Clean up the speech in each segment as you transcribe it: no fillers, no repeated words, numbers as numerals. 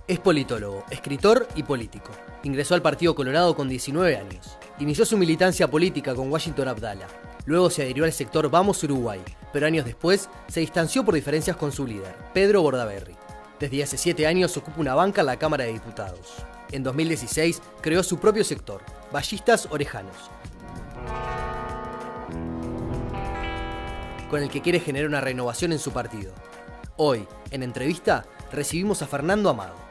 Es politólogo, escritor y político. Ingresó al Partido Colorado con 19 años. Inició su militancia política con Washington Abdala. Luego se adhirió al sector Vamos Uruguay, pero años después se distanció por diferencias con su líder, Pedro Bordaberry. Desde hace 7 años ocupa una banca en la Cámara de Diputados. En 2016 creó su propio sector, Ballistas Orejanos, con el que quiere generar una renovación en su partido. Hoy, en entrevista, recibimos a Fernando Amado.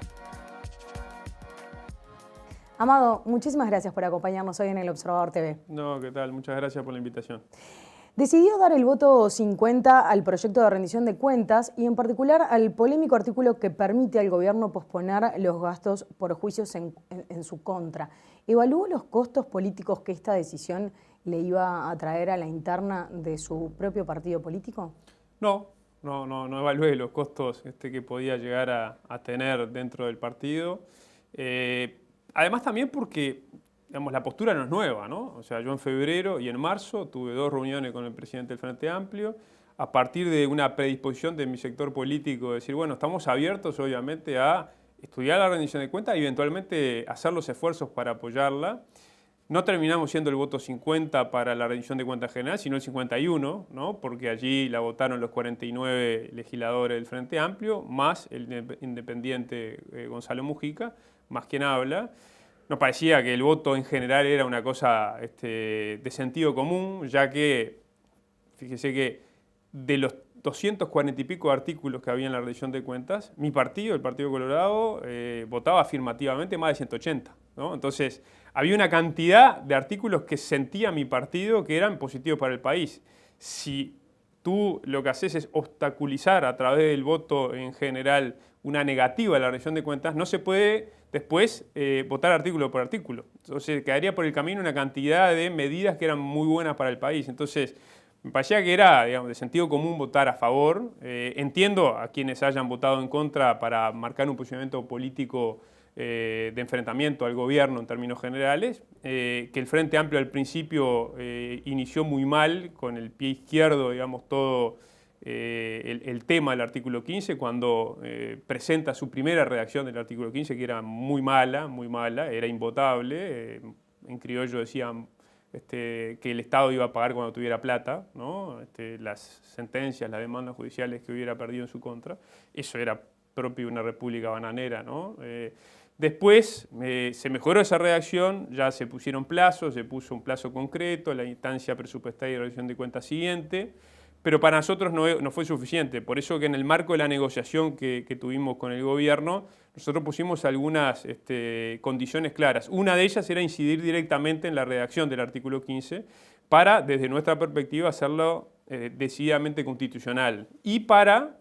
Amado, muchísimas gracias por acompañarnos hoy en El Observador TV. No, ¿qué tal? Muchas gracias por la invitación. Decidió dar el voto 50 al proyecto de rendición de cuentas y en particular al polémico artículo que permite al gobierno posponer los gastos por juicios en su contra. ¿Evaluó los costos políticos que esta decisión le iba a traer a la interna de su propio partido político? No evalué los costos que podía llegar a tener dentro del partido. Además también porque, digamos, la postura no es nueva, ¿no? O sea, yo en febrero y en marzo tuve 2 reuniones con el presidente del Frente Amplio a partir de una predisposición de mi sector político de decir, bueno, estamos abiertos obviamente a estudiar la rendición de cuentas y eventualmente hacer los esfuerzos para apoyarla. No terminamos siendo el voto 50 para la rendición de cuentas general, sino el 51, ¿no? Porque allí la votaron los 49 legisladores del Frente Amplio, más el independiente Gonzalo Mujica, más quien habla. Nos parecía que el voto en general era una cosa de sentido común, ya que, fíjese que de los 240 y pico artículos que había en la rendición de cuentas, mi partido, el Partido Colorado, votaba afirmativamente más de 180, ¿no? Entonces, había una cantidad de artículos que sentía mi partido que eran positivos para el país. Si tú lo que haces es obstaculizar a través del voto en general una negativa a la rendición de cuentas, no se puede después votar artículo por artículo. Entonces, quedaría por el camino una cantidad de medidas que eran muy buenas para el país. Entonces, me parecía que era, digamos, de sentido común votar a favor. Entiendo a quienes hayan votado en contra para marcar un posicionamiento político de enfrentamiento al gobierno en términos generales, que el Frente Amplio al principio inició muy mal, con el pie izquierdo, digamos, todo el tema del artículo 15, cuando presenta su primera redacción del artículo 15, que era muy mala, era invotable. En criollo decían que el Estado iba a pagar cuando tuviera plata, ¿no? Las sentencias, las demandas judiciales que hubiera perdido en su contra. Eso era propio de una república bananera, ¿no? Después se mejoró esa redacción, ya se pusieron plazos, se puso un plazo concreto, la instancia presupuestaria y revisión de cuentas siguiente, pero para nosotros no fue suficiente. Por eso que en el marco de la negociación que tuvimos con el gobierno, nosotros pusimos algunas condiciones claras. Una de ellas era incidir directamente en la redacción del artículo 15 para, desde nuestra perspectiva, hacerlo decididamente constitucional y para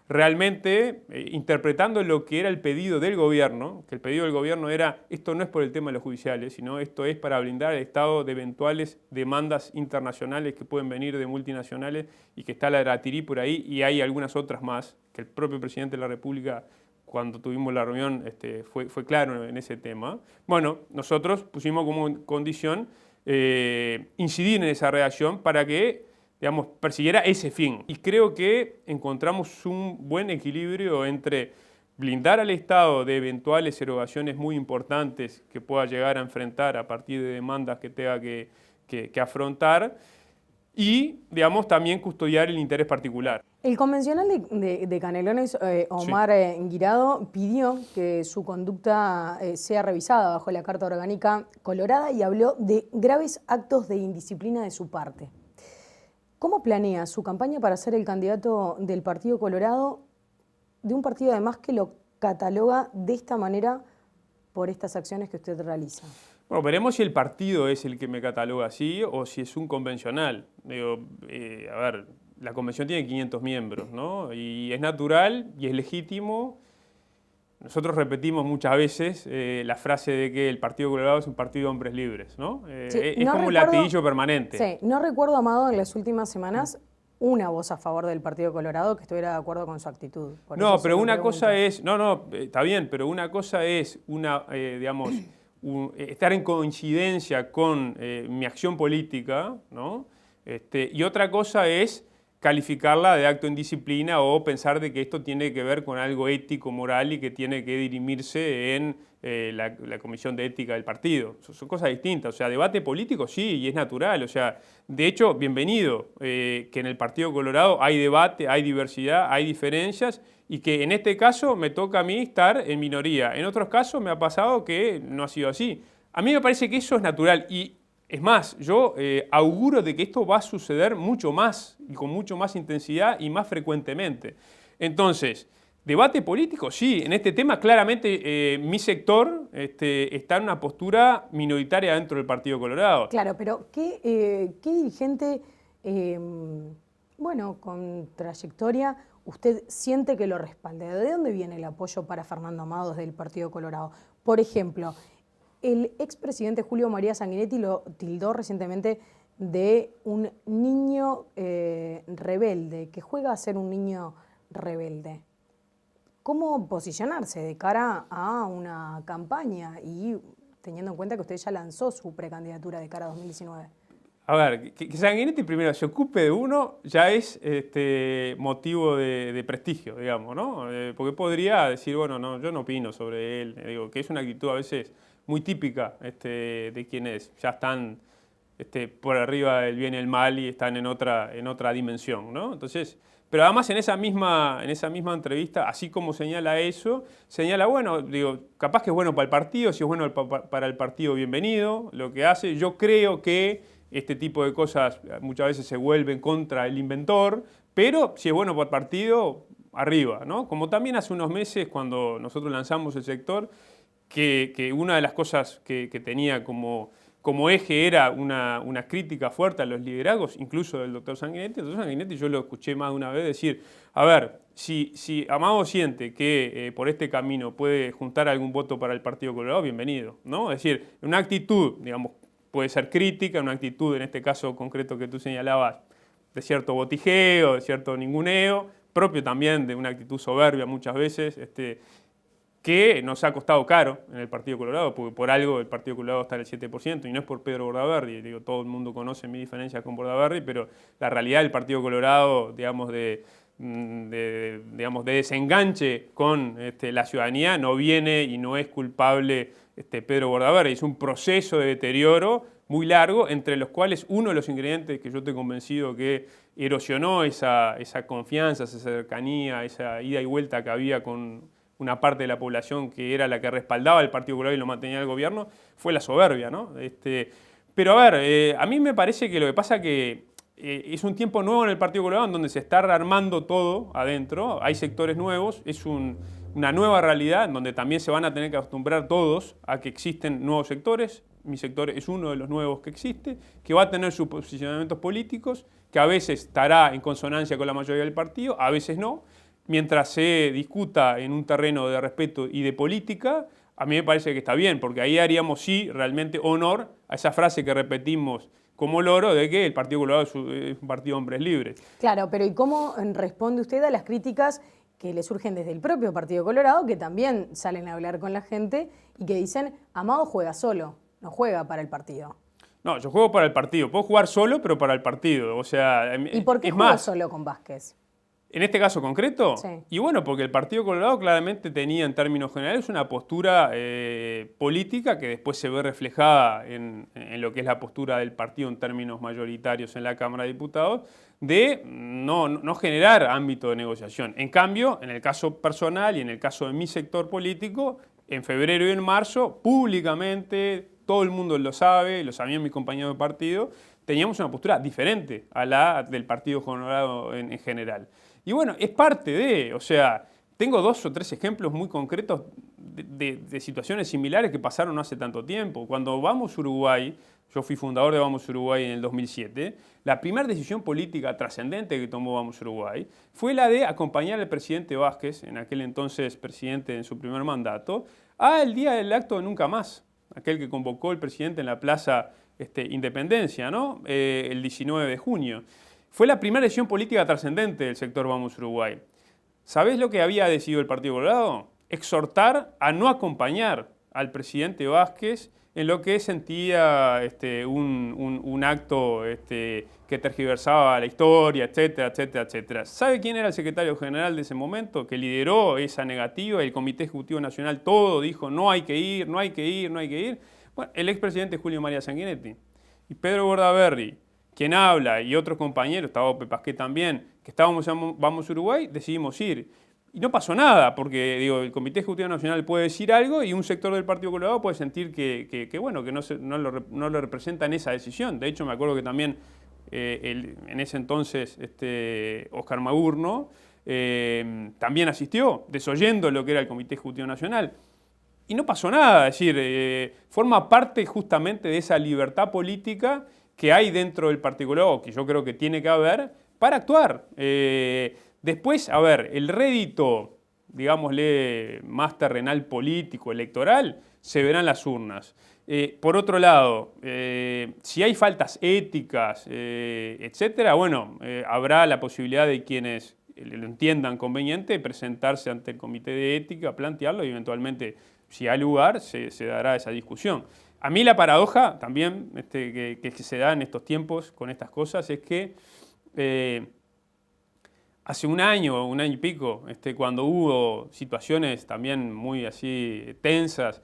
realmente interpretando lo que era el pedido del gobierno, que el pedido del gobierno era, esto no es por el tema de los judiciales, sino esto es para blindar al Estado de eventuales demandas internacionales que pueden venir de multinacionales y que está la de Ratirí por ahí y hay algunas otras más, que el propio presidente de la República, cuando tuvimos la reunión, fue claro en ese tema. Bueno, nosotros pusimos como condición incidir en esa redacción para que, digamos, persiguiera ese fin. Y creo que encontramos un buen equilibrio entre blindar al Estado de eventuales erogaciones muy importantes que pueda llegar a enfrentar a partir de demandas que tenga que afrontar y, digamos, también custodiar el interés particular. El convencional de Canelones, Omar Guirado, pidió que su conducta sea revisada bajo la Carta Orgánica Colorada y habló de graves actos de indisciplina de su parte. ¿Cómo planea su campaña para ser el candidato del Partido Colorado, de un partido además que lo cataloga de esta manera por estas acciones que usted realiza? Bueno, veremos si el partido es el que me cataloga así o si es un convencional. Digo, a ver, la convención tiene 500 miembros, ¿no? Y es natural y es legítimo. Nosotros repetimos muchas veces la frase de que el Partido Colorado es un partido de hombres libres, ¿no? Sí, es como un latiguillo permanente. Sí, no recuerdo, Amado, en las últimas semanas una voz a favor del Partido Colorado que estuviera de acuerdo con su actitud. No, pero una cosa es, está bien, pero una cosa es digamos, estar en coincidencia con mi acción política, ¿no? Y otra cosa es calificarla de acto de indisciplina o pensar de que esto tiene que ver con algo ético, moral y que tiene que dirimirse en la Comisión de Ética del partido. Son cosas distintas. O sea, debate político sí, y es natural. O sea, de hecho, bienvenido que en el Partido Colorado hay debate, hay diversidad, hay diferencias y que en este caso me toca a mí estar en minoría. En otros casos me ha pasado que no ha sido así. A mí me parece que eso es natural y es más, yo auguro de que esto va a suceder mucho más y con mucho más intensidad y más frecuentemente. Entonces, debate político, sí, en este tema claramente mi sector está en una postura minoritaria dentro del Partido Colorado. Claro, pero ¿qué dirigente, bueno, con trayectoria, usted siente que lo respalde? ¿De dónde viene el apoyo para Fernando Amado desde el Partido Colorado? Por ejemplo, el expresidente Julio María Sanguinetti lo tildó recientemente de un niño rebelde, que juega a ser un niño rebelde. ¿Cómo posicionarse de cara a una campaña y teniendo en cuenta que usted ya lanzó su precandidatura de cara a 2019? A ver, que Sanguinetti primero se ocupe de uno ya es motivo de prestigio, digamos, ¿no? Porque podría decir, bueno, no, yo no opino sobre él, digo, que es una actitud a veces muy típica de quienes ya están por arriba del bien y el mal y están en otra dimensión, ¿no? Entonces, pero además en esa misma entrevista, así como señala eso, señala, bueno, digo, capaz que es bueno para el partido, si es bueno para el partido, bienvenido, lo que hace. Yo creo que este tipo de cosas muchas veces se vuelven contra el inventor, pero si es bueno para el partido, arriba, ¿no? Como también hace unos meses cuando nosotros lanzamos el sector, que una de las cosas que tenía como eje era una crítica fuerte a los liderazgos, incluso del doctor Sanguinetti. El doctor Sanguinetti yo lo escuché más de una vez decir, a ver, si Amado siente que por este camino puede juntar algún voto para el Partido Colorado, bienvenido, ¿no? Es decir, una actitud, digamos, puede ser crítica, una actitud en este caso concreto que tú señalabas, de cierto botijeo, de cierto ninguneo, propio también de una actitud soberbia muchas veces, que nos ha costado caro en el Partido Colorado, porque por algo el Partido Colorado está en el 7%, y no es por Pedro Bordaberry, digo, todo el mundo conoce mi diferencia con Bordaberry, pero la realidad del Partido Colorado, digamos, de desenganche con la ciudadanía, no viene y no es culpable Pedro Bordaberry, es un proceso de deterioro muy largo, entre los cuales uno de los ingredientes que yo estoy convencido que erosionó esa confianza, esa cercanía, esa ida y vuelta que había con una parte de la población que era la que respaldaba el Partido Colorado y lo mantenía el gobierno, fue la soberbia, ¿no? Pero a ver, a mí me parece que lo que pasa que es un tiempo nuevo en el Partido Colorado en donde se está rearmando todo adentro, hay sectores nuevos, es una nueva realidad en donde también se van a tener que acostumbrar todos a que existen nuevos sectores. Mi sector es uno de los nuevos que existe, que va a tener sus posicionamientos políticos, que a veces estará en consonancia con la mayoría del partido, a veces no. Mientras se discuta en un terreno de respeto y de política, a mí me parece que está bien, porque ahí haríamos sí realmente honor a esa frase que repetimos como loro de que el Partido Colorado es un partido de hombres libres. Claro, pero ¿y cómo responde usted a las críticas que le surgen desde el propio Partido Colorado, que también salen a hablar con la gente y que dicen, Amado juega solo, no juega para el partido? No, yo juego para el partido. Puedo jugar solo, pero para el partido. O sea, ¿Y por qué juega solo con Vázquez? En este caso concreto, sí. Y bueno, porque el Partido Colorado claramente tenía en términos generales una postura política que después se ve reflejada en lo que es la postura del partido en términos mayoritarios en la Cámara de Diputados, de no generar ámbito de negociación. En cambio, en el caso personal y en el caso de mi sector político, en febrero y en marzo, públicamente, todo el mundo lo sabe, lo sabían mis compañeros de partido, teníamos una postura diferente a la del Partido Colorado en general. Y bueno, es parte de, o sea, tengo 2 o 3 ejemplos muy concretos de situaciones similares que pasaron no hace tanto tiempo. Cuando Vamos Uruguay, yo fui fundador de Vamos Uruguay en el 2007, la primera decisión política trascendente que tomó Vamos Uruguay fue la de acompañar al presidente Vázquez, en aquel entonces presidente en su primer mandato, al día del acto de Nunca Más, aquel que convocó el presidente en la Plaza Independencia, ¿no? El 19 de junio. Fue la primera decisión política trascendente del sector Vamos Uruguay. ¿Sabés lo que había decidido el Partido Colorado? Exhortar a no acompañar al presidente Vázquez en lo que sentía un acto que tergiversaba la historia, etcétera, etcétera, etcétera. ¿Sabe quién era el secretario general de ese momento que lideró esa negativa? El Comité Ejecutivo Nacional todo dijo no hay que ir, no hay que ir, no hay que ir. Bueno, el expresidente Julio María Sanguinetti. Y Pedro Bordaberry, quien habla, y otros compañeros, estaba Ope Pasquet también, que estábamos en Vamos Uruguay, decidimos ir. Y no pasó nada, porque digo, el Comité Ejecutivo Nacional puede decir algo y un sector del Partido Colorado puede sentir que no lo representa en esa decisión. De hecho, me acuerdo que también en ese entonces Oscar Magurno también asistió, desoyendo lo que era el Comité Ejecutivo Nacional. Y no pasó nada, es decir, forma parte justamente de esa libertad política que hay dentro del Partido Colorado, que yo creo que tiene que haber, para actuar. Después, a ver, el rédito, digámosle, más terrenal político, electoral, se verá en las urnas. Por otro lado, si hay faltas éticas, etcétera, bueno, habrá la posibilidad de quienes lo entiendan conveniente presentarse ante el Comité de Ética, plantearlo y eventualmente, si hay lugar, se dará esa discusión. A mí la paradoja también que se da en estos tiempos con estas cosas es que hace un año y pico, cuando hubo situaciones también muy así tensas,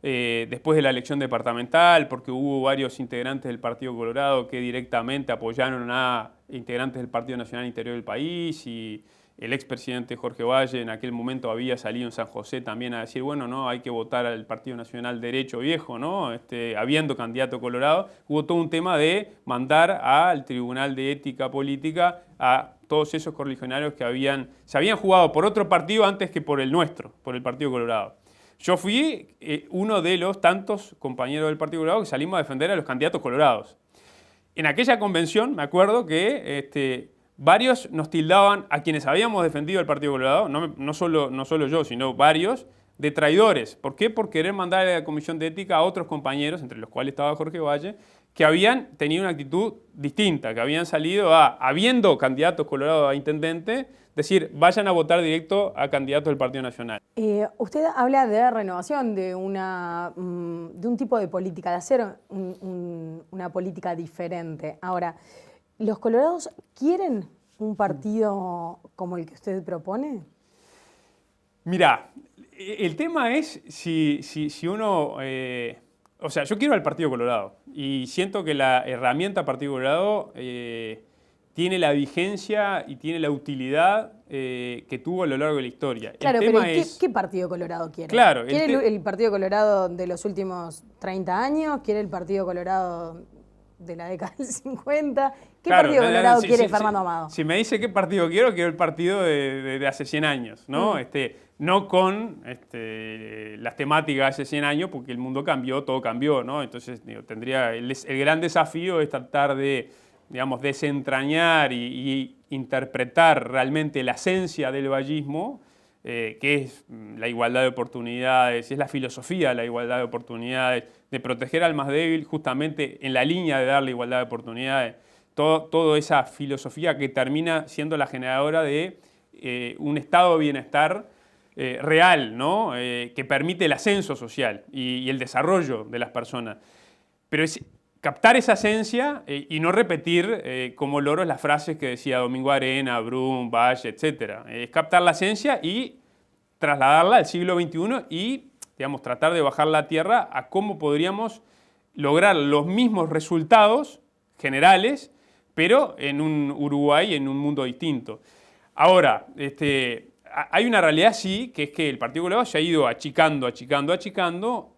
después de la elección departamental, porque hubo varios integrantes del Partido Colorado que directamente apoyaron a integrantes del Partido Nacional Interior del país, y el expresidente Jorge Valle en aquel momento había salido en San José también a decir, bueno, no, hay que votar al Partido Nacional Derecho Viejo, ¿no? Habiendo candidato colorado, hubo todo un tema de mandar al Tribunal de Ética Política a todos esos correligionarios que se habían jugado por otro partido antes que por el nuestro, por el Partido Colorado. Yo fui uno de los tantos compañeros del Partido Colorado que salimos a defender a los candidatos colorados. En aquella convención, me acuerdo que varios nos tildaban a quienes habíamos defendido al Partido Colorado, no solo yo, sino varios, de traidores. ¿Por qué? Por querer mandar a la Comisión de Ética a otros compañeros, entre los cuales estaba Jorge Valle, que habían tenido una actitud distinta, que habían salido habiendo candidatos colorados a intendente, decir, vayan a votar directo a candidatos del Partido Nacional. Usted habla de renovación, de un tipo de política, de hacer una política diferente. Ahora, ¿los colorados quieren un partido como el que usted propone? Mirá, el tema es si uno... o sea, yo quiero al Partido Colorado y siento que la herramienta Partido Colorado tiene la vigencia y tiene la utilidad que tuvo a lo largo de la historia. Claro, el tema pero es, ¿qué Partido Colorado quiere? Claro, ¿Quiere el Partido Colorado de los últimos 30 años? ¿Quiere el Partido Colorado de la década del 50? ¿Qué Partido Colorado quiere Fernando Amado? Si me dice qué partido quiero el partido de hace 100 años, ¿no? No con las temáticas de hace 100 años, porque el mundo cambió, todo cambió, ¿no? Entonces, tendría el gran desafío es tratar de, digamos, desentrañar y interpretar realmente la esencia del vallismo, que es la igualdad de oportunidades, es la filosofía de la igualdad de oportunidades, de proteger al más débil justamente en la línea de darle igualdad de oportunidades. Toda esa filosofía que termina siendo la generadora de un estado de bienestar real, ¿no? Que permite el ascenso social y el desarrollo de las personas. Pero es captar esa esencia y no repetir como loros las frases que decía Domingo Arena, Brum, Valle, etc. Es captar la esencia y trasladarla al siglo XXI y, digamos, tratar de bajar la tierra a cómo podríamos lograr los mismos resultados generales, pero en un Uruguay, en un mundo distinto. Ahora, hay una realidad sí, que es que el Partido Colorado se ha ido achicando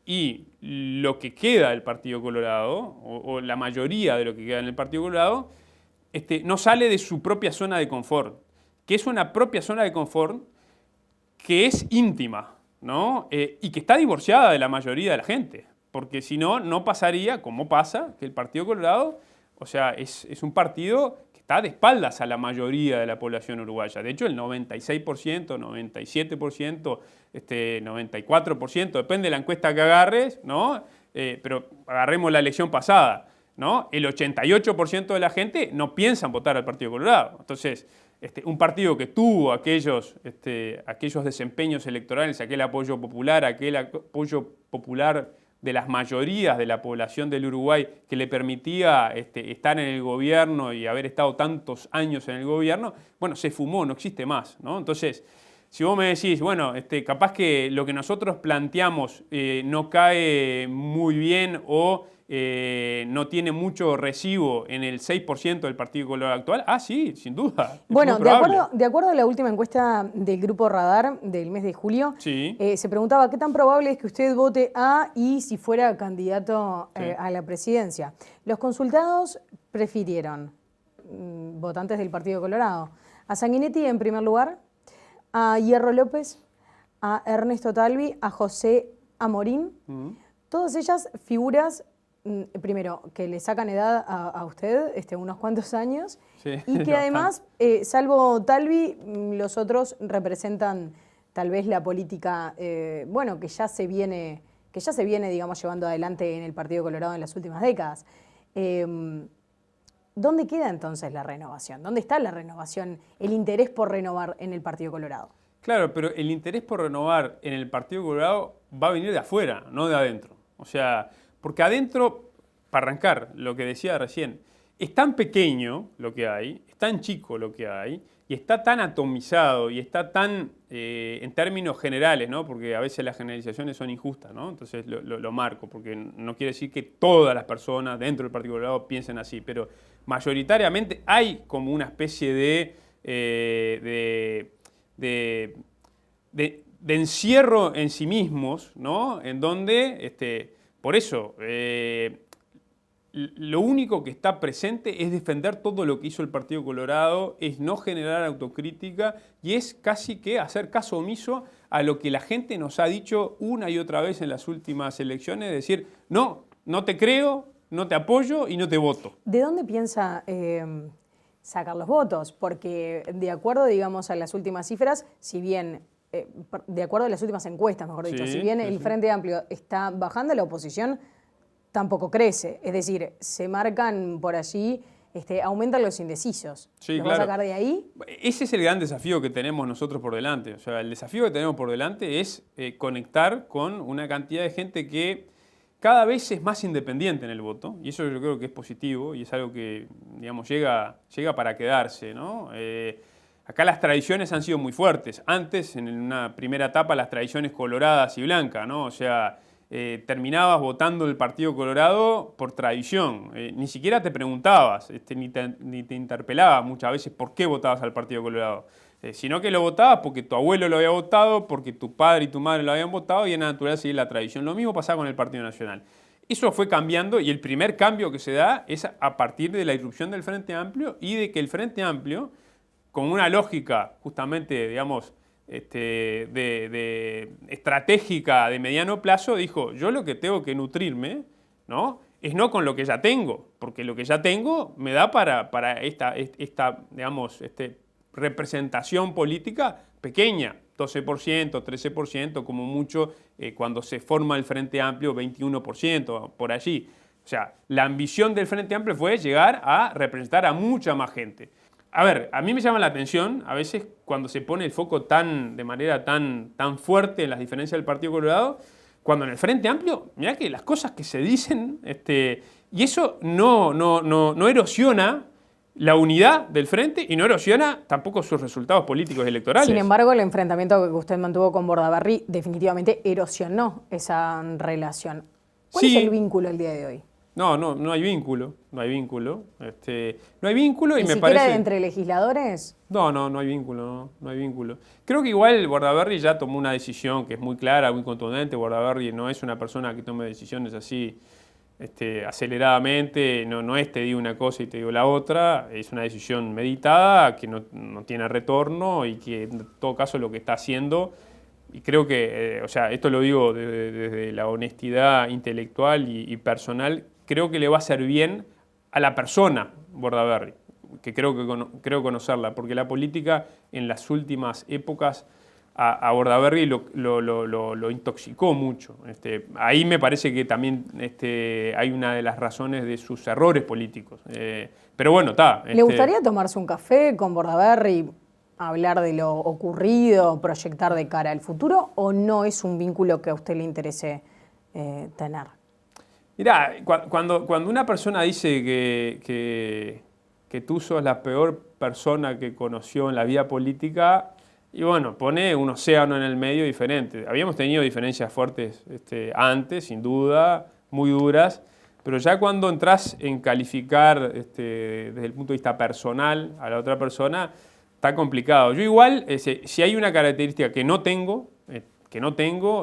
y lo que queda del Partido Colorado, o la mayoría de lo que queda en el Partido Colorado, no sale de su propia zona de confort, que es una propia zona de confort que es íntima, ¿no? Y que está divorciada de la mayoría de la gente, porque si no, no pasaría, como pasa, que el Partido Colorado, o sea, es un partido que está de espaldas a la mayoría de la población uruguaya. De hecho, el 96%, 97%, 94%, depende de la encuesta que agarres, ¿no? Pero agarremos la elección pasada, ¿no? El 88% de la gente no piensa en votar al Partido Colorado. Entonces, un partido que tuvo aquellos desempeños electorales, aquel apoyo popular de las mayorías de la población del Uruguay que le permitía estar en el gobierno y haber estado tantos años en el gobierno, bueno, se fumó, no existe más, ¿no? Entonces, si vos me decís, bueno, capaz que lo que nosotros planteamos no cae muy bien o no tiene mucho recibo en el 6% del Partido Colorado actual, sí, sin duda. Bueno, de acuerdo a la última encuesta del Grupo Radar del mes de julio, sí. Se preguntaba qué tan probable es que usted vote a y si fuera candidato a la presidencia. Los consultados prefirieron, votantes del Partido Colorado, a Sanguinetti en primer lugar, a Hierro López, a Ernesto Talvi, a José Amorín, todas ellas figuras, primero, que le sacan edad a usted, unos cuantos años, sí, y que además, salvo Talvi, los otros representan tal vez la política, bueno, que ya se viene, digamos, llevando adelante en el Partido Colorado en las últimas décadas. ¿Dónde queda entonces la renovación? ¿Dónde está la renovación, el interés por renovar en el Partido Colorado? Claro, pero el interés por renovar en el Partido Colorado va a venir de afuera, no de adentro. O sea, porque adentro, para arrancar, lo que decía recién, es tan pequeño lo que hay, es tan chico lo que hay, y está tan atomizado y está tan, en términos generales, ¿no? Porque a veces las generalizaciones son injustas, ¿no? Entonces lo marco, porque no quiere decir que todas las personas dentro del Partido Colorado piensen así, pero mayoritariamente hay como una especie de encierro en sí mismos, ¿no? En donde, por eso, lo único que está presente es defender todo lo que hizo el Partido Colorado, es no generar autocrítica y es casi que hacer caso omiso a lo que la gente nos ha dicho una y otra vez en las últimas elecciones, decir, no, no te creo, no te apoyo y no te voto. ¿De dónde piensa sacar los votos? Porque de acuerdo, digamos, a las últimas cifras, si bien, de acuerdo a las últimas encuestas, mejor dicho, si bien el Frente Amplio está bajando, la oposición tampoco crece. Es decir, se marcan por allí, aumentan los indecisos. Sí, ¿Los claro. va a sacar de ahí? Ese es el gran desafío que tenemos nosotros por delante. O sea, el desafío que tenemos por delante es conectar con una cantidad de gente que cada vez es más independiente en el voto, y eso yo creo que es positivo y es algo que, digamos, llega para quedarse, ¿no? Acá las tradiciones han sido muy fuertes. Antes, en una primera etapa, las tradiciones coloradas y blancas, ¿no? O sea, terminabas votando el Partido Colorado por tradición. Ni siquiera te preguntabas, ni te interpelabas muchas veces por qué votabas al Partido Colorado. Sino que lo votabas porque tu abuelo lo había votado, porque tu padre y tu madre lo habían votado y era natural seguir la tradición. Lo mismo pasaba con el Partido Nacional. Eso fue cambiando y el primer cambio que se da es a partir de la irrupción del Frente Amplio y de que el Frente Amplio, con una lógica justamente, digamos, estratégica de mediano plazo, dijo, yo lo que tengo que nutrirme, ¿no?, es no con lo que ya tengo, porque lo que ya tengo me da para esta digamos, representación política pequeña, 12%, 13%, como mucho cuando se forma el Frente Amplio, 21%, por allí. O sea, la ambición del Frente Amplio fue llegar a representar a mucha más gente. A ver, a mí me llama la atención a veces cuando se pone el foco de manera tan fuerte en las diferencias del Partido Colorado, cuando en el Frente Amplio, mirá que las cosas que se dicen, y eso no erosiona la unidad del Frente y no erosiona tampoco sus resultados políticos electorales. Sin embargo, el enfrentamiento que usted mantuvo con Bordaberry definitivamente erosionó esa relación. ¿Cuál es el vínculo el día de hoy? No hay vínculo, no hay vínculo. No hay vínculo y me siquiera parece... entre legisladores? No hay vínculo, no hay vínculo. Creo que igual Bordaberry ya tomó una decisión que es muy clara, muy contundente. Bordaberry no es una persona que tome decisiones así aceleradamente, no es te digo una cosa y te digo la otra, es una decisión meditada que no tiene retorno y que en todo caso lo que está haciendo, y creo que, o sea, esto lo digo desde la honestidad intelectual y personal, creo que le va a hacer bien a la persona Bordaberry, que creo conocerla, porque la política en las últimas épocas a Bordaberry lo intoxicó mucho. Ahí me parece que también hay una de las razones de sus errores políticos. Pero bueno, está. ¿Le gustaría tomarse un café con Bordaberry, hablar de lo ocurrido, proyectar de cara al futuro, o no es un vínculo que a usted le interese tener. Mirá, cuando una persona dice que tú sos la peor persona que conoció en la vida política, y bueno, pone un océano en el medio diferente. Habíamos tenido diferencias fuertes antes, sin duda, muy duras, pero ya cuando entras en calificar desde el punto de vista personal a la otra persona, está complicado. Yo igual, si hay una característica que no tengo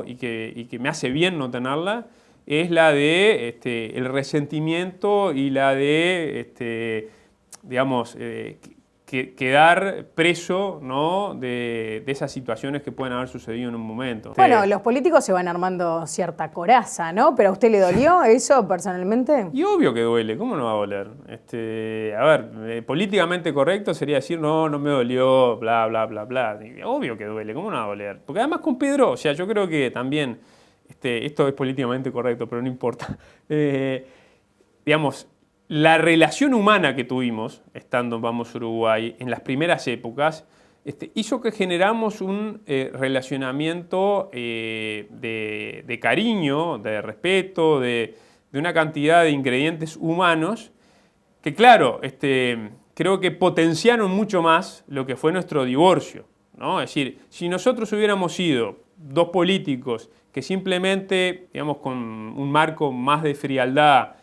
y que me hace bien no tenerla, es la de el resentimiento y la de, digamos, quedar preso, ¿no?, de esas situaciones que pueden haber sucedido en un momento. Bueno, los políticos se van armando cierta coraza, ¿no? ¿Pero a usted le dolió eso personalmente? Y obvio que duele, ¿cómo no va a doler? A ver, políticamente correcto sería decir, no me dolió, bla, bla, bla, bla. Y obvio que duele, ¿cómo no va a doler? Porque además con Pedro, o sea, yo creo que también, esto es políticamente correcto, pero no importa. Digamos, la relación humana que tuvimos, estando en Vamos Uruguay, en las primeras épocas, hizo que generamos un relacionamiento de cariño, de respeto, de una cantidad de ingredientes humanos que, claro, creo que potenciaron mucho más lo que fue nuestro divorcio, ¿no? Es decir, si nosotros hubiéramos sido dos políticos que simplemente, digamos, con un marco más de frialdad,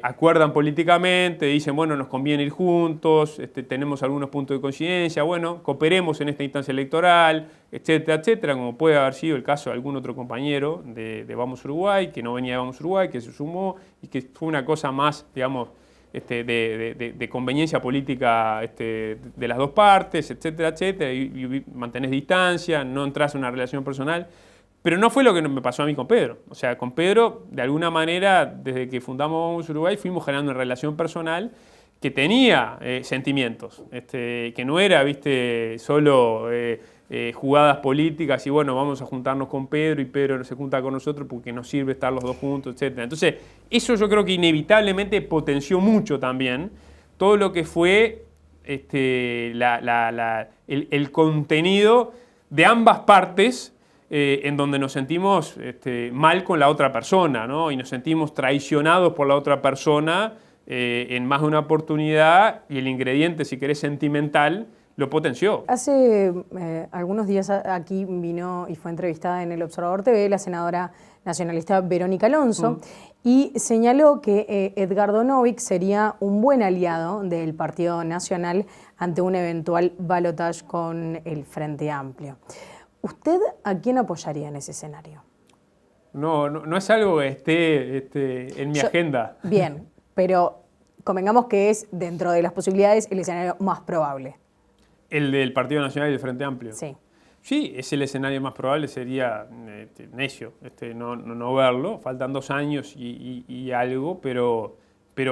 acuerdan políticamente, dicen, bueno, nos conviene ir juntos, tenemos algunos puntos de coincidencia, bueno, cooperemos en esta instancia electoral, etcétera, etcétera, como puede haber sido el caso de algún otro compañero de Vamos Uruguay, que no venía de Vamos Uruguay, que se sumó y que fue una cosa más, digamos, de conveniencia política de las dos partes, etcétera, etcétera, y mantenés distancia, no entras en una relación personal. Pero no fue lo que me pasó a mí con Pedro. O sea, con Pedro, de alguna manera, desde que fundamos Vamos Uruguay, fuimos generando una relación personal que tenía sentimientos, que no era, viste, solo jugadas políticas y bueno, vamos a juntarnos con Pedro y Pedro se junta con nosotros porque nos sirve estar los dos juntos, etc. Entonces, eso yo creo que inevitablemente potenció mucho también todo lo que fue el contenido de ambas partes, en donde nos sentimos mal con la otra persona, ¿no? Y nos sentimos traicionados por la otra persona en más de una oportunidad, y el ingrediente, si querés, sentimental, lo potenció. Hace algunos días aquí vino y fue entrevistada en El Observador TV la senadora nacionalista Verónica Alonso y señaló que Edgardo Novick sería un buen aliado del Partido Nacional ante un eventual balotaje con el Frente Amplio. ¿Usted a quién apoyaría en ese escenario? No es algo que esté en mi agenda. Bien, pero convengamos que es, dentro de las posibilidades, el escenario más probable. ¿El del Partido Nacional y del Frente Amplio? Sí. Sí, es el escenario más probable, sería necio no verlo. Faltan 2 años y algo, pero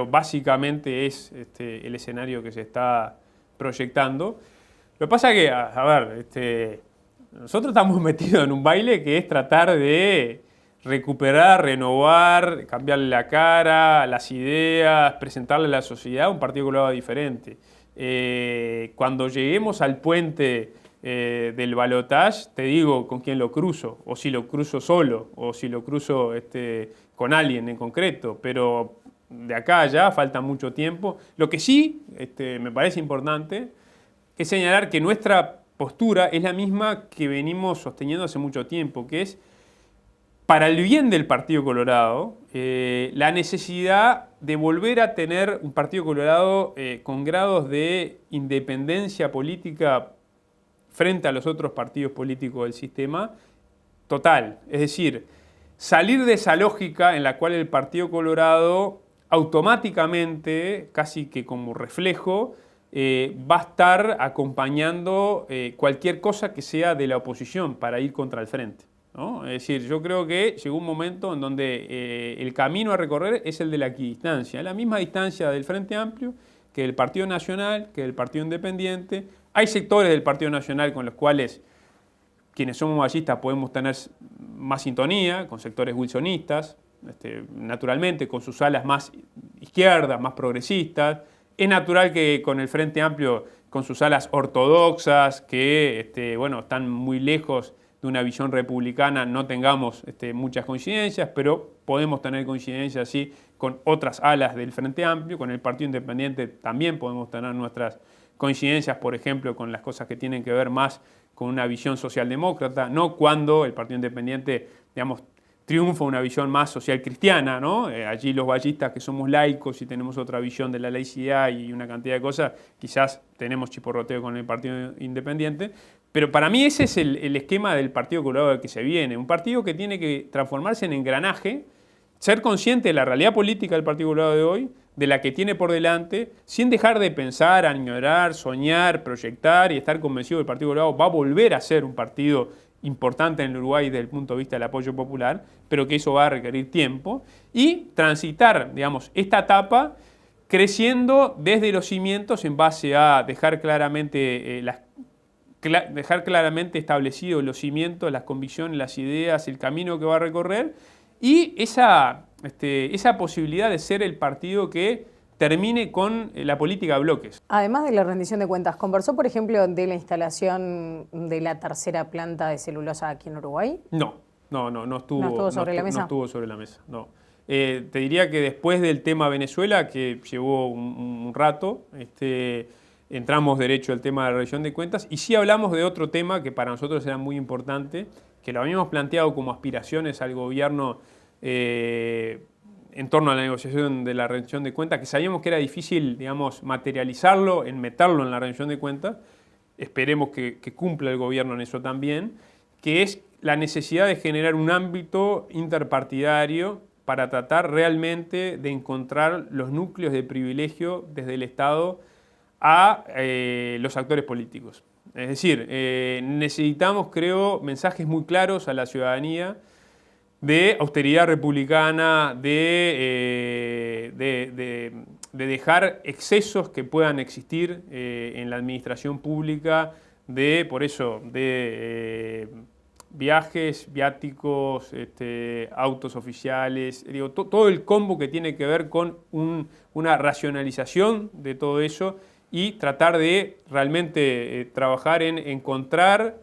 básicamente es el escenario que se está proyectando. Lo que pasa es que, a ver, nosotros estamos metidos en un baile que es tratar de recuperar, renovar, cambiarle la cara, las ideas, presentarle a la sociedad un Partido Colorado diferente. Cuando lleguemos al puente del balotaje, te digo con quién lo cruzo, o si lo cruzo solo, o si lo cruzo con alguien en concreto, pero de acá a allá falta mucho tiempo. Lo que sí me parece importante es señalar que nuestra postura es la misma que venimos sosteniendo hace mucho tiempo, que es, para el bien del Partido Colorado, la necesidad de volver a tener un Partido Colorado con grados de independencia política frente a los otros partidos políticos del sistema total. Es decir, salir de esa lógica en la cual el Partido Colorado automáticamente, casi que como reflejo, va a estar acompañando cualquier cosa que sea de la oposición para ir contra el frente, ¿no? Es decir, yo creo que llegó un momento en donde el camino a recorrer es el de la equidistancia, la misma distancia del Frente Amplio que del Partido Nacional, que del Partido Independiente. Hay sectores del Partido Nacional con los cuales quienes somos vallistas podemos tener más sintonía, con sectores wilsonistas, naturalmente con sus alas más izquierdas, más progresistas. Es natural que con el Frente Amplio, con sus alas ortodoxas, que bueno, están muy lejos de una visión republicana no tengamos muchas coincidencias, pero podemos tener coincidencias sí con otras alas del Frente Amplio, con el Partido Independiente también podemos tener nuestras coincidencias, por ejemplo, con las cosas que tienen que ver más con una visión socialdemócrata, no cuando el Partido Independiente, digamos, triunfa una visión más social cristiana, ¿no? Allí los vallistas que somos laicos y tenemos otra visión de la laicidad y una cantidad de cosas, quizás tenemos chiporroteo con el Partido Independiente, pero para mí ese es el esquema del Partido Colorado que se viene, un partido que tiene que transformarse en engranaje, ser consciente de la realidad política del Partido Colorado de hoy, de la que tiene por delante, sin dejar de pensar, añorar, soñar, proyectar y estar convencido que el Partido Colorado va a volver a ser un partido importante en el Uruguay desde el punto de vista del apoyo popular, pero que eso va a requerir tiempo, y transitar, digamos, esta etapa creciendo desde los cimientos en base a dejar claramente establecidos los cimientos, las convicciones, las ideas, el camino que va a recorrer, y esa posibilidad de ser el partido que termine con la política de bloques. Además de la rendición de cuentas, ¿conversó, por ejemplo, de la instalación de la tercera planta de celulosa aquí en Uruguay? No estuvo sobre la mesa. No estuvo sobre la mesa, no. Te diría que después del tema Venezuela, que llevó un rato, entramos derecho al tema de la rendición de cuentas, y sí hablamos de otro tema que para nosotros era muy importante, que lo habíamos planteado como aspiraciones al gobierno en torno a la negociación de la rendición de cuentas, que sabíamos que era difícil, digamos, materializarlo, meterlo en la rendición de cuentas. Esperemos que cumpla el gobierno en eso también, que es la necesidad de generar un ámbito interpartidario para tratar realmente de encontrar los núcleos de privilegio desde el Estado a los actores políticos. Es decir, necesitamos, creo, mensajes muy claros a la ciudadanía de austeridad republicana, de dejar excesos que puedan existir en la administración pública, de viajes, viáticos, autos oficiales, digo, todo el combo que tiene que ver con una racionalización de todo eso y tratar de realmente trabajar en encontrar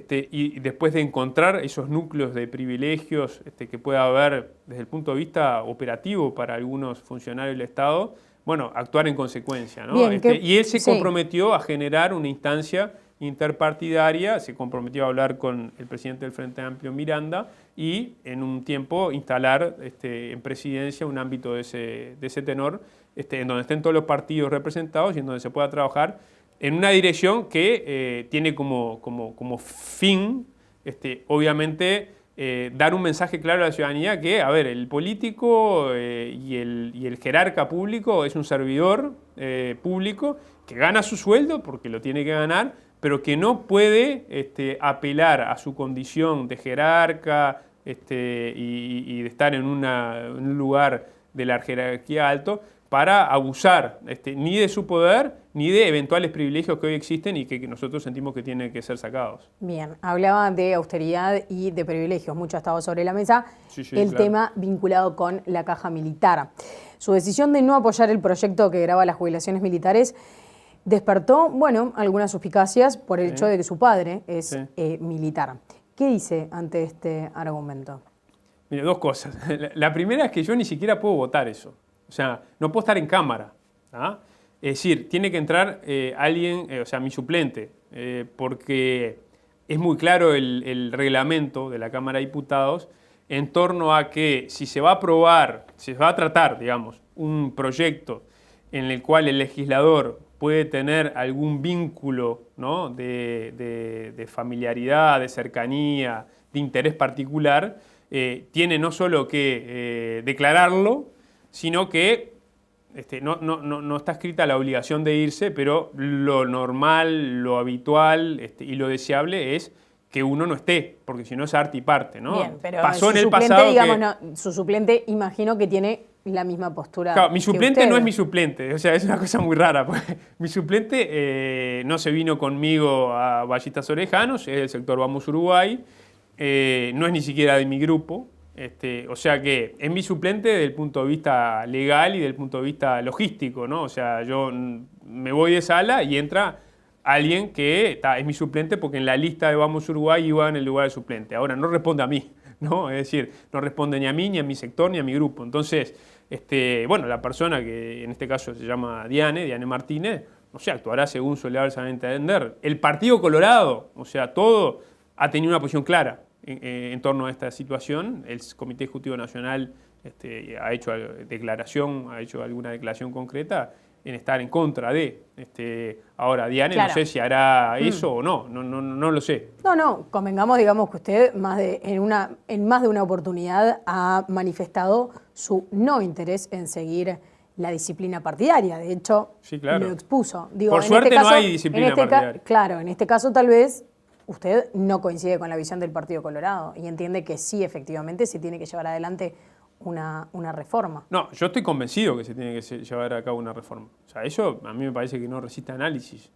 y después de encontrar esos núcleos de privilegios que pueda haber desde el punto de vista operativo para algunos funcionarios del Estado, bueno, actuar en consecuencia, ¿no? Bien, y él se comprometió a generar una instancia interpartidaria, se comprometió a hablar con el presidente del Frente Amplio, Miranda, y en un tiempo instalar en presidencia un ámbito de ese tenor, en donde estén todos los partidos representados y en donde se pueda trabajar en una dirección que tiene como fin, obviamente, dar un mensaje claro a la ciudadanía que, a ver, el político y el jerarca público es un servidor público que gana su sueldo porque lo tiene que ganar, pero que no puede apelar a su condición de jerarca y de estar en un lugar de la jerarquía alto para abusar ni de su poder ni de eventuales privilegios que hoy existen y que nosotros sentimos que tienen que ser sacados. Bien, hablaba de austeridad y de privilegios, mucho ha estado sobre la mesa, sí, el claro. tema vinculado con la caja militar. Su decisión de no apoyar el proyecto que grava las jubilaciones militares despertó, bueno, algunas suspicacias por el hecho de que su padre es militar. ¿Qué dice ante este argumento? Mire, dos cosas. La primera es que yo ni siquiera puedo votar eso. O sea, no puedo estar en cámara. ¿Ah? Es decir, tiene que entrar alguien, o sea, mi suplente, porque es muy claro el reglamento de la Cámara de Diputados en torno a que si se va a aprobar, si se va a tratar, digamos, un proyecto en el cual el legislador puede tener algún vínculo, ¿no?, de familiaridad, de cercanía, de interés particular, tiene no solo que declararlo, sino que no está escrita la obligación de irse, pero lo normal, lo habitual y lo deseable es que uno no esté, porque si no es arte y parte, ¿no? Bien, pero pasó en el pasado digamos, su suplente imagino que tiene la misma postura. Claro, mi suplente que no es mi suplente, o sea, es una cosa muy rara. Mi suplente no se vino conmigo a Ballistas Orejanos, es del sector Vamos Uruguay, no es ni siquiera de mi grupo. O sea que es mi suplente desde el punto de vista legal y desde el punto de vista logístico, ¿no? O sea, yo me voy de sala y entra alguien que es mi suplente porque en la lista de Vamos Uruguay iba en el lugar de suplente. Ahora, no responde a mí, ¿no? Es decir, no responde ni a mí, ni a mi sector, ni a mi grupo. Entonces, bueno, la persona que en este caso se llama Diane Martínez, no sé, actuará según su leal saber entender. El Partido Colorado, o sea, todo ha tenido una posición clara en torno a esta situación. El Comité Ejecutivo Nacional ha hecho alguna declaración concreta en estar en contra de. Ahora, Diane, claro, no sé si hará eso o no lo sé. No, convengamos, digamos, que usted en más de una oportunidad ha manifestado su no interés en seguir la disciplina partidaria. De hecho, sí, claro, lo expuso. Digo, por suerte no hay disciplina partidaria. Claro, en este caso tal vez usted no coincide con la visión del Partido Colorado y entiende que sí, efectivamente, se tiene que llevar adelante una reforma. No, yo estoy convencido que se tiene que llevar a cabo una reforma. O sea, eso a mí me parece que no resiste análisis.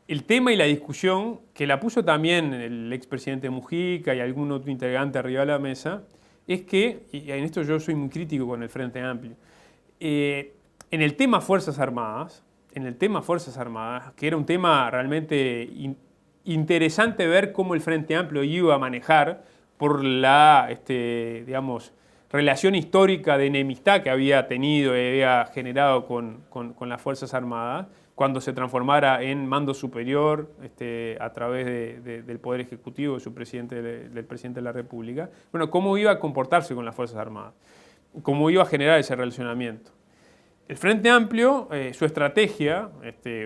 El tema y la discusión, que la puso también el expresidente Mujica y algún otro integrante arriba de la mesa, es que, y en esto yo soy muy crítico con el Frente Amplio, en el tema Fuerzas Armadas, que era un tema realmente interesante ver cómo el Frente Amplio iba a manejar por la, digamos, relación histórica de enemistad que había tenido y había generado con las Fuerzas Armadas, cuando se transformara en mando superior a través del Poder Ejecutivo del Presidente de la República. Bueno, cómo iba a comportarse con las Fuerzas Armadas, cómo iba a generar ese relacionamiento. El Frente Amplio, su estrategia,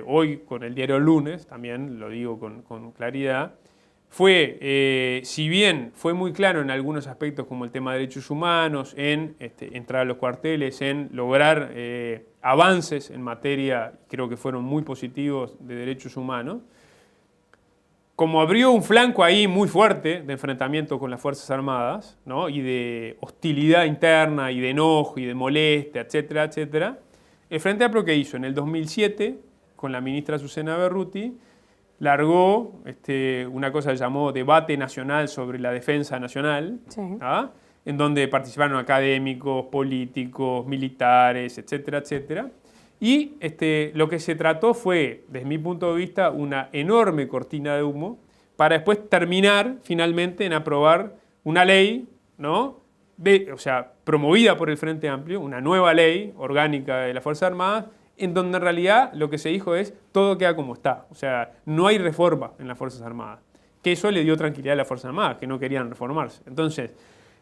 hoy con el diario Lunes, también lo digo con claridad, fue, si bien fue muy claro en algunos aspectos como el tema de derechos humanos, en entrar a los cuarteles, en lograr avances en materia, creo que fueron muy positivos, de derechos humanos, como abrió un flanco ahí muy fuerte de enfrentamiento con las Fuerzas Armadas, ¿no? Y de hostilidad interna y de enojo y de molestia, etcétera, etcétera, el Frente Amplio, ¿qué hizo? En el 2007, con la ministra Susana Berruti, largó una cosa que llamó Debate Nacional sobre la Defensa Nacional, sí, en donde participaron académicos, políticos, militares, etcétera, etcétera. Y lo que se trató fue, desde mi punto de vista, una enorme cortina de humo para después terminar finalmente en aprobar una ley, ¿no? Promovida por el Frente Amplio, una nueva ley orgánica de las Fuerzas Armadas, en donde en realidad lo que se dijo es todo queda como está. O sea, no hay reforma en las Fuerzas Armadas. Que eso le dio tranquilidad a las Fuerzas Armadas, que no querían reformarse. Entonces,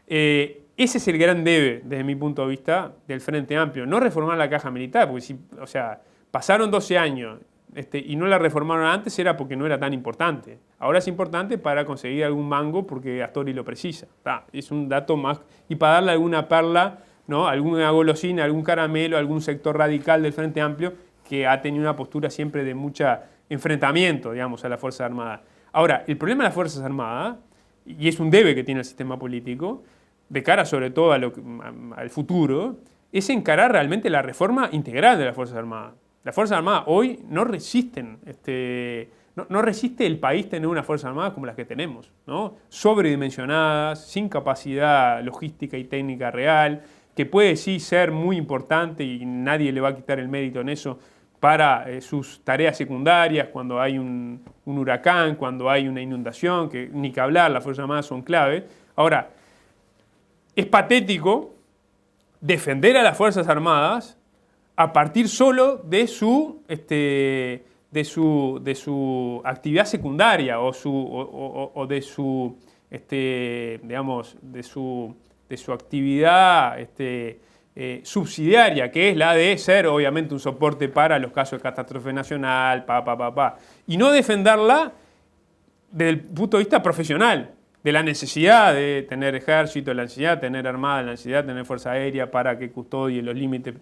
ese es el gran debe, desde mi punto de vista, del Frente Amplio. No reformar la caja militar, porque pasaron 12 años y no la reformaron antes, era porque no era tan importante. Ahora es importante para conseguir algún mango porque Astori lo precisa. Es un dato más. Y para darle alguna perla, ¿no? Alguna golosina, algún caramelo, algún sector radical del Frente Amplio que ha tenido una postura siempre de mucho enfrentamiento, digamos, a las Fuerzas Armadas. Ahora, el problema de las Fuerzas Armadas, y es un debe que tiene el sistema político, de cara sobre todo al futuro, es encarar realmente la reforma integral de las Fuerzas Armadas. Las Fuerzas Armadas hoy no resisten, no resiste el país tener unas Fuerzas Armadas como las que tenemos, ¿no? Sobredimensionadas, sin capacidad logística y técnica real, que puede sí ser muy importante y nadie le va a quitar el mérito en eso para sus tareas secundarias, cuando hay un huracán, cuando hay una inundación, que ni que hablar, las Fuerzas Armadas son clave. Ahora, es patético defender a las Fuerzas Armadas a partir solo de su actividad secundaria o de su actividad subsidiaria, que es la de ser obviamente un soporte para los casos de catástrofe nacional, y no defenderla desde el punto de vista profesional, de la necesidad de tener ejército, de la necesidad de tener armada, de la necesidad de tener fuerza aérea para que custodie los límites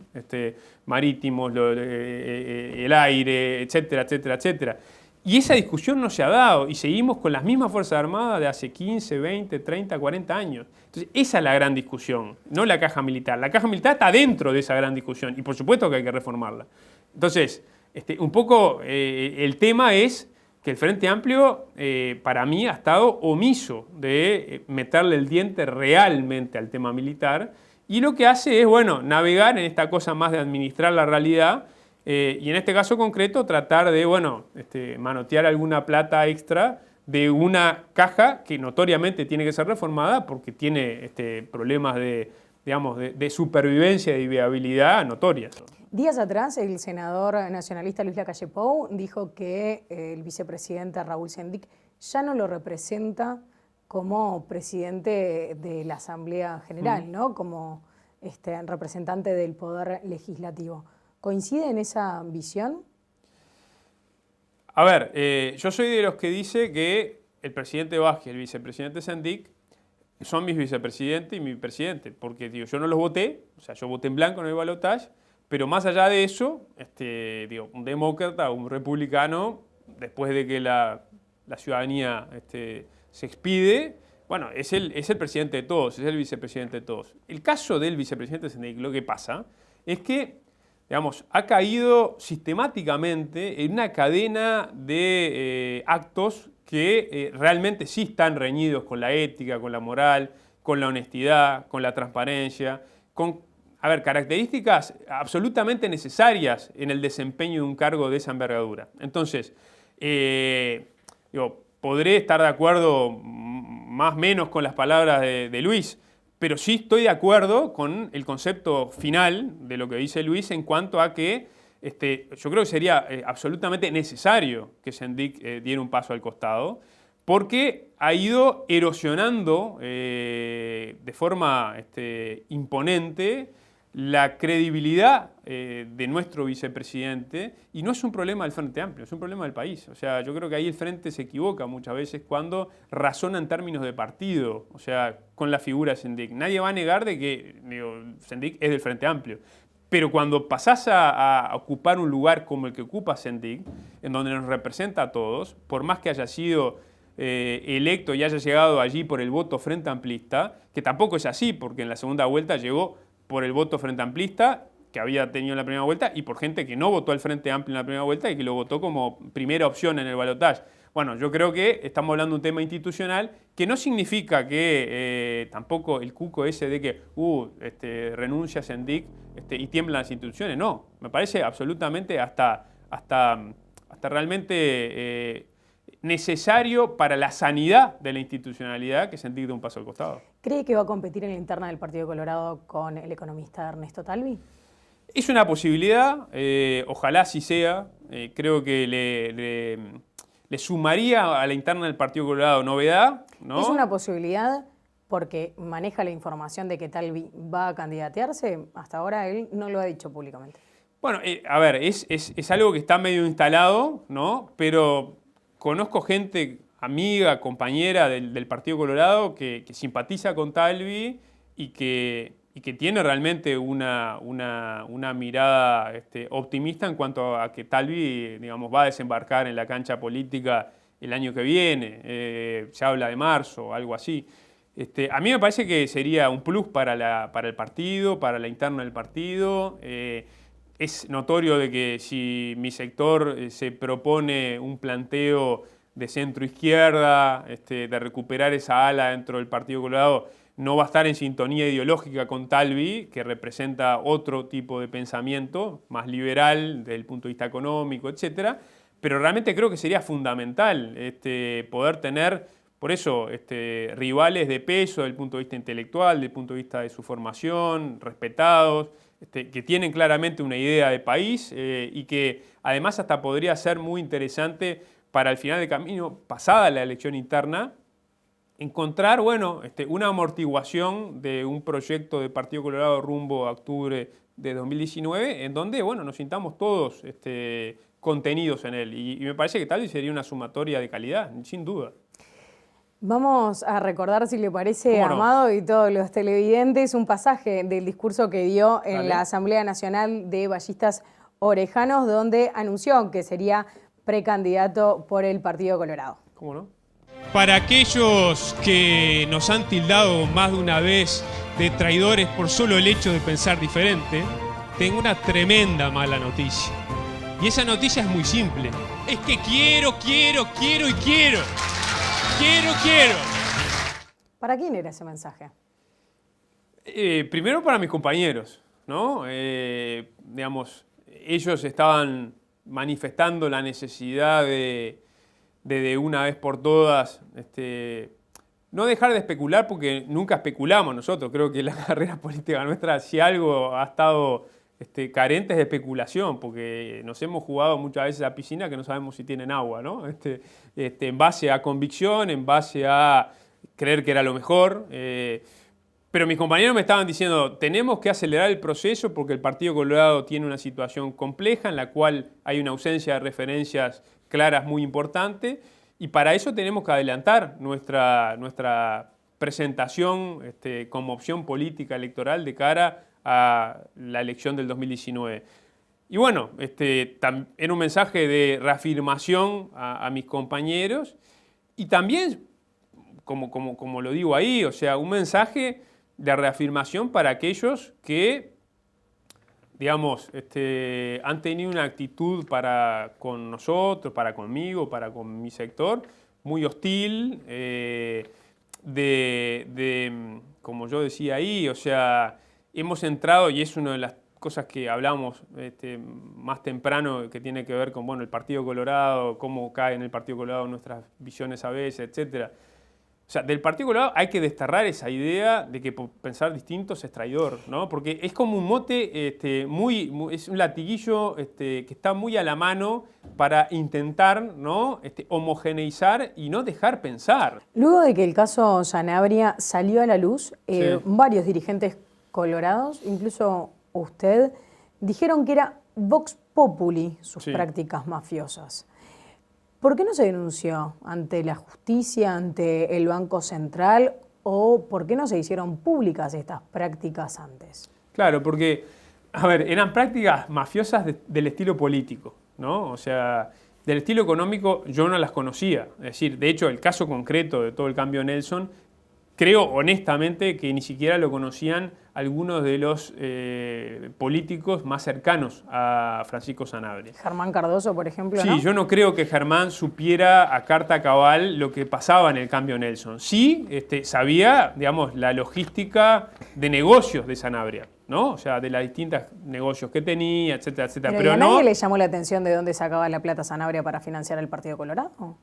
marítimos, el aire, etcétera, etcétera, etcétera. Y esa discusión no se ha dado y seguimos con las mismas Fuerzas Armadas de hace 15, 20, 30, 40 años. Entonces, esa es la gran discusión, no la caja militar. La caja militar está dentro de esa gran discusión y por supuesto que hay que reformarla. Entonces, un poco el tema es que el Frente Amplio, para mí, ha estado omiso de meterle el diente realmente al tema militar y lo que hace es, navegar en esta cosa más de administrar la realidad Y en este caso concreto tratar de, bueno, manotear alguna plata extra de una caja que notoriamente tiene que ser reformada porque tiene problemas de supervivencia y viabilidad notorias. Días atrás, el senador nacionalista Luis Lacalle Pou dijo que el vicepresidente Raúl Sendic ya no lo representa como presidente de la Asamblea General, ¿no? Como representante del Poder Legislativo. ¿Coincide en esa visión? A ver, yo soy de los que dice que el presidente Vázquez y el vicepresidente Sendic son mis vicepresidentes y mi presidente, porque digo, yo no los voté, o sea, yo voté en blanco en el balotaje, pero más allá de eso, un demócrata o un republicano, después de que la ciudadanía se expide, bueno, es el presidente de todos, es el vicepresidente de todos. El caso del vicepresidente Sendic, lo que pasa es que, digamos, ha caído sistemáticamente en una cadena de actos que realmente sí están reñidos con la ética, con la moral, con la honestidad, con la transparencia, con características absolutamente necesarias en el desempeño de un cargo de esa envergadura. Entonces, podré estar de acuerdo más o menos con las palabras de Luis, pero sí estoy de acuerdo con el concepto final de lo que dice Luis en cuanto a que yo creo que sería absolutamente necesario que Sendic diera un paso al costado, porque ha ido erosionando de forma imponente la credibilidad de nuestro vicepresidente, y no es un problema del Frente Amplio, es un problema del país. O sea, yo creo que ahí el Frente se equivoca muchas veces cuando razona en términos de partido, o sea, con la figura de Sendic. Nadie va a negar de que Sendic es del Frente Amplio. Pero cuando pasás a ocupar un lugar como el que ocupa Sendic, en donde nos representa a todos, por más que haya sido electo y haya llegado allí por el voto frente amplista, que tampoco es así, porque en la segunda vuelta llegó por el voto frente amplista, que había tenido en la primera vuelta, y por gente que no votó al Frente Amplio en la primera vuelta y que lo votó como primera opción en el balotaje. Bueno, yo creo que estamos hablando de un tema institucional que no significa que tampoco el cuco ese de que renuncia a Sendic y tiemblan las instituciones. No, me parece absolutamente hasta realmente necesario para la sanidad de la institucionalidad que Sendic dé un paso al costado. ¿Cree que va a competir en la interna del Partido Colorado con el economista Ernesto Talvi? Es una posibilidad, ojalá así sea. Creo que le sumaría a la interna del Partido Colorado novedad, ¿no? ¿Es una posibilidad porque maneja la información de que Talvi va a candidatearse? Hasta ahora él no lo ha dicho públicamente. Bueno, a ver, es algo que está medio instalado, ¿no? Pero conozco gente, amiga, compañera del Partido Colorado que simpatiza con Talvi y que tiene realmente una mirada optimista en cuanto a que Talvi, digamos, va a desembarcar en la cancha política el año que viene. Se habla de marzo, algo así. A mí me parece que sería un plus para el partido, para la interna del partido. Es notorio de que si mi sector se propone un planteo de centro-izquierda, de recuperar esa ala dentro del Partido Colorado, no va a estar en sintonía ideológica con Talvi, que representa otro tipo de pensamiento, más liberal desde el punto de vista económico, etc. Pero realmente creo que sería fundamental poder tener, por eso, rivales de peso desde el punto de vista intelectual, desde el punto de vista de su formación, respetados, que tienen claramente una idea de país y que además hasta podría ser muy interesante para el final del camino, pasada la elección interna, encontrar, bueno, una amortiguación de un proyecto de Partido Colorado rumbo a octubre de 2019, en donde, bueno, nos sintamos todos contenidos en él. Y me parece que tal vez sería una sumatoria de calidad, sin duda. Vamos a recordar, si le parece, Amado y todos los televidentes, un pasaje del discurso que dio en la Asamblea Nacional de Ballistas Orejanos, donde anunció que sería precandidato por el Partido Colorado. ¿Cómo no? Para aquellos que nos han tildado más de una vez de traidores por solo el hecho de pensar diferente, tengo una tremenda mala noticia. Y esa noticia es muy simple. Es que quiero. Quiero. ¿Para quién era ese mensaje? Primero para mis compañeros, ¿no? Digamos, ellos estaban manifestando la necesidad de una vez por todas no dejar de especular, porque nunca especulamos nosotros. Creo que la carrera política nuestra, si algo ha estado carente, es de especulación, porque nos hemos jugado muchas veces a piscina que no sabemos si tienen agua, ¿no? En base a convicción, en base a creer que era lo mejor. Pero mis compañeros me estaban diciendo, tenemos que acelerar el proceso porque el Partido Colorado tiene una situación compleja en la cual hay una ausencia de referencias claras muy importante, y para eso tenemos que adelantar nuestra presentación como opción política electoral de cara a la elección del 2019. Y bueno, era un mensaje de reafirmación a mis compañeros, y también, como lo digo ahí, o sea, un mensaje de reafirmación para aquellos que, digamos, han tenido una actitud para con nosotros, para conmigo, para con mi sector, muy hostil, como yo decía ahí, o sea, hemos entrado, y es una de las cosas que hablamos más temprano, que tiene que ver con, bueno, el Partido Colorado, cómo cae en el Partido Colorado nuestras visiones a veces, etcétera. O sea, del Partido Colorado hay que desterrar esa idea de que por pensar distintos es traidor, ¿no? Porque es como un mote, es un latiguillo que está muy a la mano para intentar, ¿no? Homogeneizar y no dejar pensar. Luego de que el caso Sanabria salió a la luz, Sí. varios dirigentes colorados, incluso usted, dijeron que era Vox Populi sus Sí. prácticas mafiosas. ¿Por qué no se denunció ante la justicia, ante el Banco Central, o por qué no se hicieron públicas estas prácticas antes? Claro, porque, a ver, eran prácticas mafiosas del estilo político, ¿no? O sea, del estilo económico yo no las conocía. Es decir, de hecho, el caso concreto de todo el cambio Nelson, creo honestamente que ni siquiera lo conocían algunos de los políticos más cercanos a Francisco Sanabria. Germán Cardoso, por ejemplo, Sí, ¿no? yo no creo que Germán supiera a carta cabal lo que pasaba en el cambio Nelson. Sí, sabía, digamos, la logística de negocios de Sanabria, ¿no? O sea, de los distintos negocios que tenía, etcétera, etcétera. Pero ¿y a no, nadie le llamó la atención de dónde sacaba la plata Sanabria para financiar el Partido Colorado?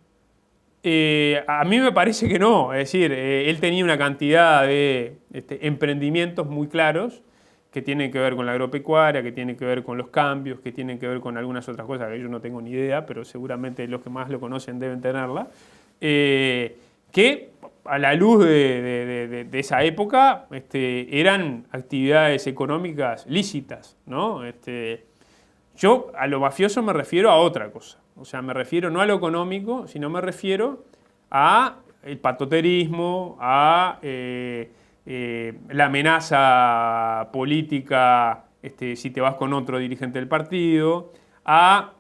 A mí me parece que no. Es decir, él tenía una cantidad de emprendimientos muy claros que tienen que ver con la agropecuaria, que tienen que ver con los cambios, que tienen que ver con algunas otras cosas que yo no tengo ni idea, pero seguramente los que más lo conocen deben tenerla, que a la luz de esa época eran actividades económicas lícitas, ¿no? Yo a lo mafioso me refiero a otra cosa. O sea, me refiero no a lo económico, sino me refiero a el patoterismo, a la amenaza política si te vas con otro dirigente del partido, a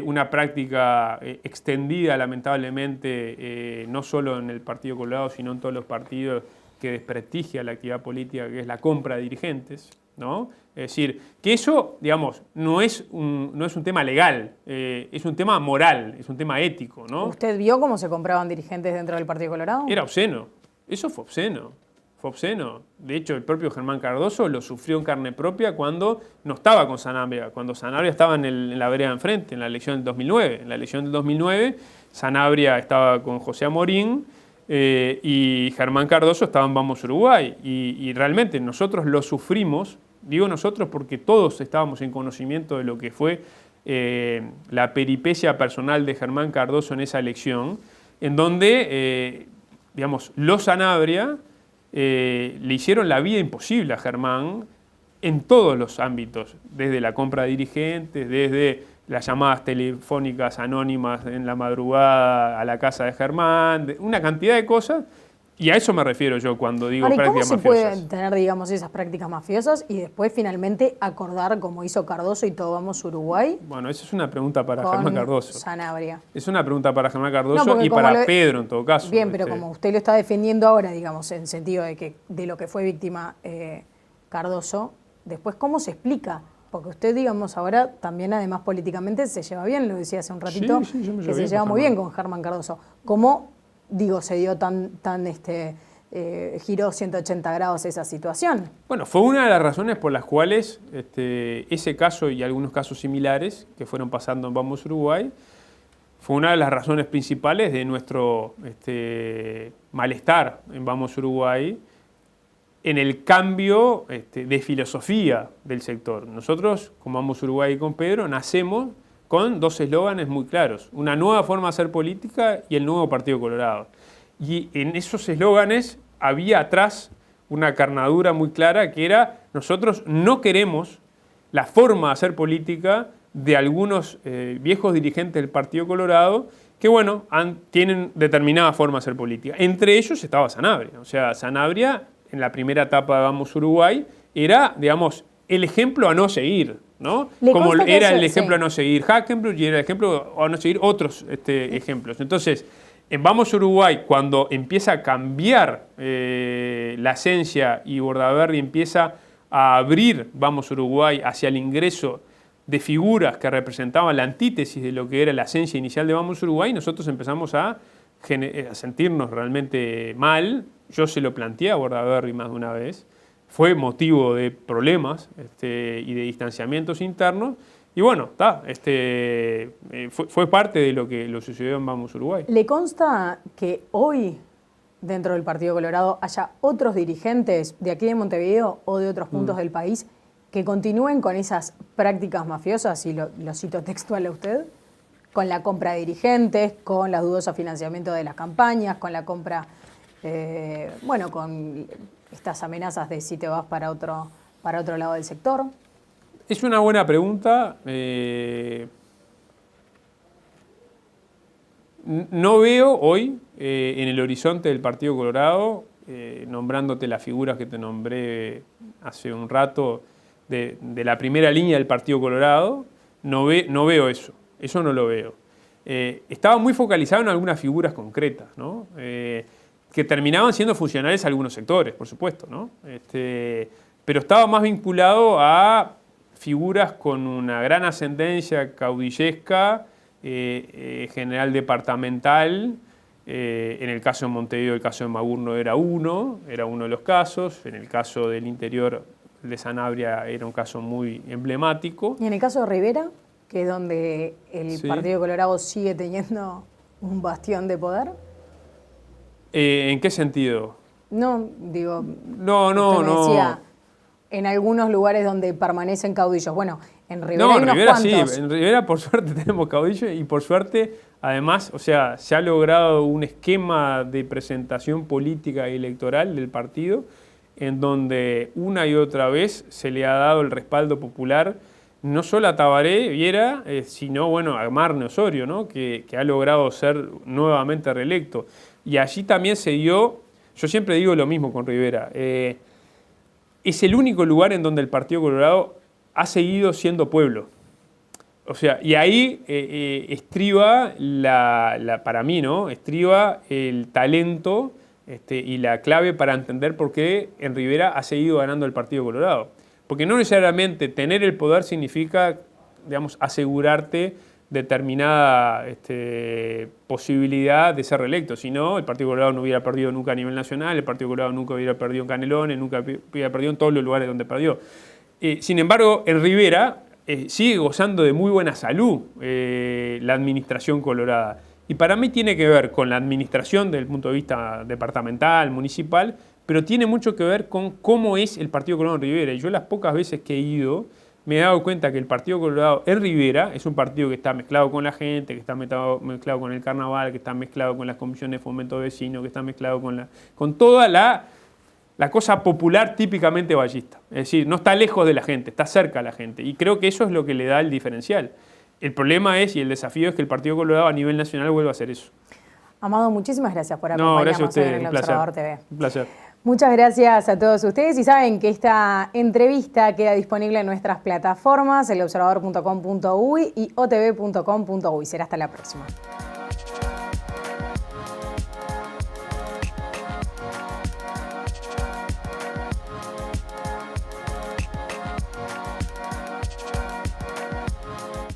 una práctica extendida, lamentablemente, no solo en el Partido Colorado, sino en todos los partidos, que desprestigia la actividad política, que es la compra de dirigentes, ¿no? Es decir, que eso, digamos, no es un tema legal, es un tema moral, es un tema ético, ¿no? ¿Usted vio cómo se compraban dirigentes dentro del Partido Colorado? Era obsceno, eso fue obsceno, fue obsceno. De hecho, el propio Germán Cardoso lo sufrió en carne propia cuando no estaba con Sanabria, cuando Sanabria estaba en la vereda de enfrente, en la elección del 2009. En la elección del 2009, Sanabria estaba con José Amorín, y Germán Cardoso estaba en Vamos Uruguay, y realmente nosotros lo sufrimos. Digo nosotros porque todos estábamos en conocimiento de lo que fue la peripecia personal de Germán Cardoso en esa elección, en donde, digamos, los Sanabria le hicieron la vida imposible a Germán en todos los ámbitos, desde la compra de dirigentes, desde las llamadas telefónicas anónimas en la madrugada a la casa de Germán, una cantidad de cosas. Y a eso me refiero yo cuando digo Ahora, ¿y prácticas cómo se mafiosas. pueden tener, digamos, esas prácticas mafiosas y después finalmente acordar, como hizo Cardoso y todo Vamos Uruguay, Bueno, esa es una pregunta para con Germán Cardoso. Sanabria? Es una pregunta para Germán Cardoso porque y como para Pedro en todo caso. Bien, pero como usted lo está defendiendo ahora, digamos, en sentido de lo que fue víctima Cardoso, después, ¿cómo se explica? Porque usted, digamos, ahora también además políticamente se lleva bien, lo decía hace un ratito, Sí, yo me que llevo se bien lleva con muy bien Germán. con Germán Cardoso. ¿Cómo, digo, se dio tan giró 180 grados esa situación. Bueno, fue una de las razones por las cuales ese caso y algunos casos similares que fueron pasando en Vamos Uruguay, fue una de las razones principales de nuestro malestar en Vamos Uruguay, en el cambio de filosofía del sector. Nosotros, con Vamos Uruguay y con Pedro, nacemos con dos eslóganes muy claros: una nueva forma de hacer política y el nuevo Partido Colorado. Y en esos eslóganes había atrás una carnadura muy clara que era: nosotros no queremos la forma de hacer política de algunos viejos dirigentes del Partido Colorado que, bueno, tienen determinada forma de hacer política. Entre ellos estaba Sanabria. O sea, Sanabria, en la primera etapa de Vamos Uruguay, era, digamos, el ejemplo a no seguir, ¿no? Como era el ejemplo a no seguir Hackenbruch y era el ejemplo a no seguir otros ejemplos. Entonces, en Vamos Uruguay, cuando empieza a cambiar la esencia y Bordaberry empieza a abrir Vamos Uruguay hacia el ingreso de figuras que representaban la antítesis de lo que era la esencia inicial de Vamos Uruguay, nosotros empezamos a sentirnos realmente mal. Yo se lo planteé a Bordaberry más de una vez. Fue motivo de problemas y de distanciamientos internos. Y bueno, fue parte de lo que sucedió en Vamos Uruguay. ¿Le consta que hoy, dentro del Partido Colorado, haya otros dirigentes de aquí de Montevideo o de otros puntos del país que continúen con esas prácticas mafiosas, y lo cito textual a usted, con la compra de dirigentes, con los dudosos financiamientos de las campañas, con la compra, con estas amenazas de si te vas para otro lado del sector? Es una buena pregunta. No veo hoy en el horizonte del Partido Colorado, nombrándote las figuras que te nombré hace un rato de la primera línea del Partido Colorado, no veo eso. Eso no lo veo. Estaba muy focalizado en algunas figuras concretas, ¿no? Que terminaban siendo funcionales a algunos sectores, por supuesto, ¿no? Pero estaba más vinculado a figuras con una gran ascendencia caudillesca, general departamental. En el caso de Montevideo, el caso de Magur no era uno de los casos. En el caso del interior de Sanabria era un caso muy emblemático. ¿Y en el caso de Rivera, que es donde el Partido Colorado sigue teniendo un bastión de poder? ¿En qué sentido? No, digo... No. Decía, en algunos lugares donde permanecen caudillos. Bueno, en Rivera no, hay unos Rivera cuantos. Sí, en Rivera por suerte tenemos caudillos y por suerte, además, o sea, se ha logrado un esquema de presentación política y electoral del partido en donde una y otra vez se le ha dado el respaldo popular, no solo a Tabaré Viera, sino, bueno, a Marne Osorio, ¿no? que ha logrado ser nuevamente reelecto. Y allí también se dio, yo siempre digo lo mismo con Rivera, es el único lugar en donde el Partido Colorado ha seguido siendo pueblo. O sea, y ahí estriba, para mí, ¿no? Estriba el talento y la clave para entender por qué en Rivera ha seguido ganando el Partido Colorado. Porque no necesariamente tener el poder significa, digamos, asegurarte determinada posibilidad de ser reelecto. Si no, el Partido Colorado no hubiera perdido nunca a nivel nacional, el Partido Colorado nunca hubiera perdido en Canelones, nunca hubiera perdido en todos los lugares donde perdió. Sin embargo, en Rivera sigue gozando de muy buena salud la administración colorada. Y para mí tiene que ver con la administración desde el punto de vista departamental, municipal, pero tiene mucho que ver con cómo es el Partido Colorado en Rivera. Y yo las pocas veces que he ido me he dado cuenta que el Partido Colorado en Rivera es un partido que está mezclado con la gente, que está mezclado con el carnaval, que está mezclado con las comisiones de fomento de vecinos, que está mezclado con toda la cosa popular típicamente vallista. Es decir, no está lejos de la gente, está cerca de la gente. Y creo que eso es lo que le da el diferencial. El problema es, y el desafío es que el Partido Colorado a nivel nacional vuelva a hacer eso. Amado, muchísimas gracias por acompañarnos hoy en El Observador TV. Un placer. Muchas gracias a todos ustedes y saben que esta entrevista queda disponible en nuestras plataformas, elobservador.com.uy y otv.com.uy. Será hasta la próxima.